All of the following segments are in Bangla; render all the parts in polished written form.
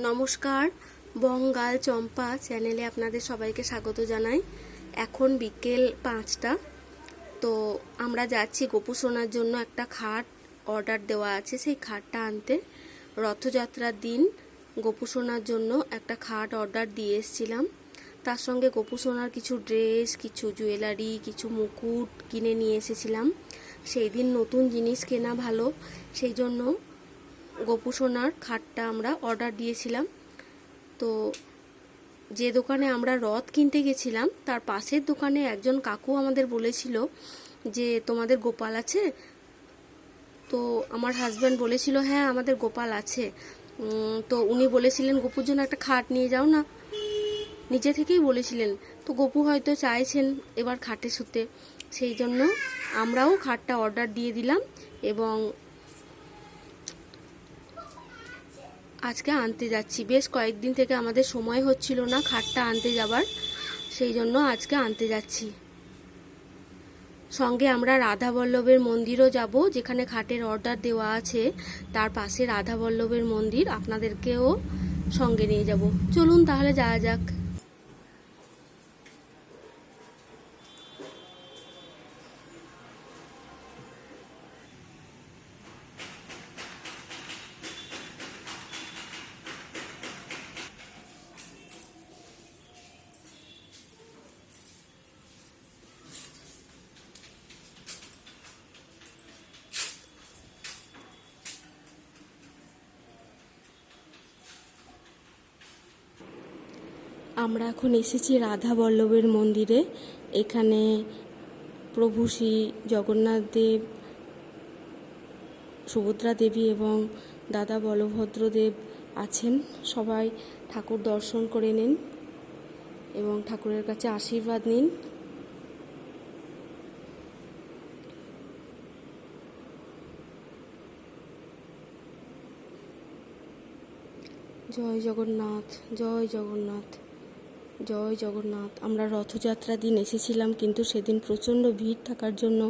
নমস্কার, বঙ্গাল চম্পা চ্যানেলে আপনাদের সবাইকে স্বাগত জানাই। এখন বিকেল 5টা। তো আমরা যাচ্ছি গোপু সোনার জন্য একটা খাট অর্ডার দেওয়া আছে, সেই খাটটা আনতে। রথযাত্রার দিন গোপু সোনার জন্য একটা খাট অর্ডার দিয়ে এসেছিলাম। তার সঙ্গে গোপু সোনার কিছু ড্রেস, কিছু জুয়েলারি, কিছু মুকুট কিনে নিয়ে এসেছিলাম। সেই দিন নতুন জিনিস কেনা ভালো, সেই জন্য গোপু সোনার খাটটা আমরা অর্ডার দিয়েছিলাম। তো যে দোকানে আমরা রথ কিনতে গেছিলাম তার পাশের দোকানে একজন কাকু আমাদের বলেছিল যে তোমাদের গোপাল আছে? তো আমার হাজব্যান্ড বলেছিল হ্যাঁ আমাদের গোপাল আছে। তো উনি বলেছিলেন গোপুর জন্য একটা খাট নিয়ে যাও না, নিজে থেকেই বলেছিলেন। তো গোপু হয়তো চাইছেন এবার খাটে শুতে, সেই জন্য আমরাও খাটটা অর্ডার দিয়ে দিলাম এবং আজকে আনতে যাচ্ছি। বেশ কয়েকদিন থেকে আমাদের সময় হচ্ছিল না খাটটা আনতে যাবার, সেই জন্য আজকে আনতে যাচ্ছি। সঙ্গে আমরা রাধা বল্লভের মন্দিরও যাব, যেখানে খাটের অর্ডার দেওয়া আছে তার পাশে রাধা বল্লভের মন্দির, আপনাদেরকেও সঙ্গে নিয়ে যাব। চলুন তাহলে যাওয়া যাক। আমরা এখন এসেছি রাধা বল্লভের মন্দিরে। এখানে প্রভু শ্রী জগন্নাথ দেব, সুভদ্রা দেবী এবং দাদা বলভদ্র দেব আছেন। সবাই ঠাকুর দর্শন করে নিন এবং ঠাকুরের কাছে আশীর্বাদ নিন। জয় জগন্নাথ, জয় জগন্নাথ, জয় জগন্নাথ। আমরা রথযাত্রার দিন এসেছিলাম, কিন্তু সেদিন প্রচণ্ড ভিড় থাকার জন্য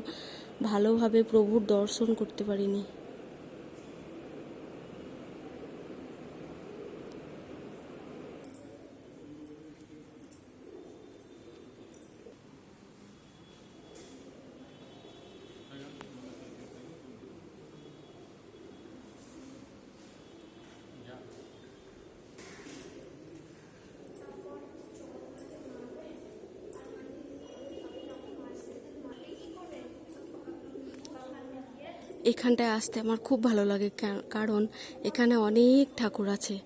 ভালোভাবে প্রভুর দর্শন করতে পারিনি। এখানটায় আসতে আমার খুব ভালো লাগে, কারণ এখানে অনেক ঠাকুর আছে।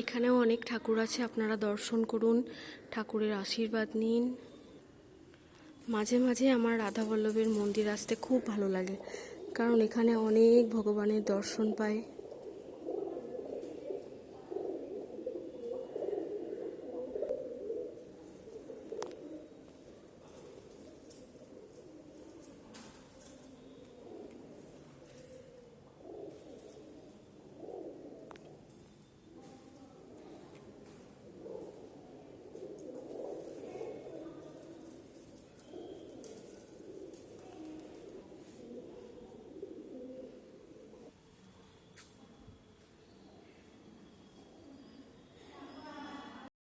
এখানেও অনেক ঠাকুর আছে, আপনারা দর্শন করুন, ঠাকুরের আশীর্বাদ নিন। মাঝে মাঝে আমার রাধা বল্লভের মন্দির আসতে খুব ভালো লাগে, কারণ এখানে অনেক ভগবানের দর্শন পায়।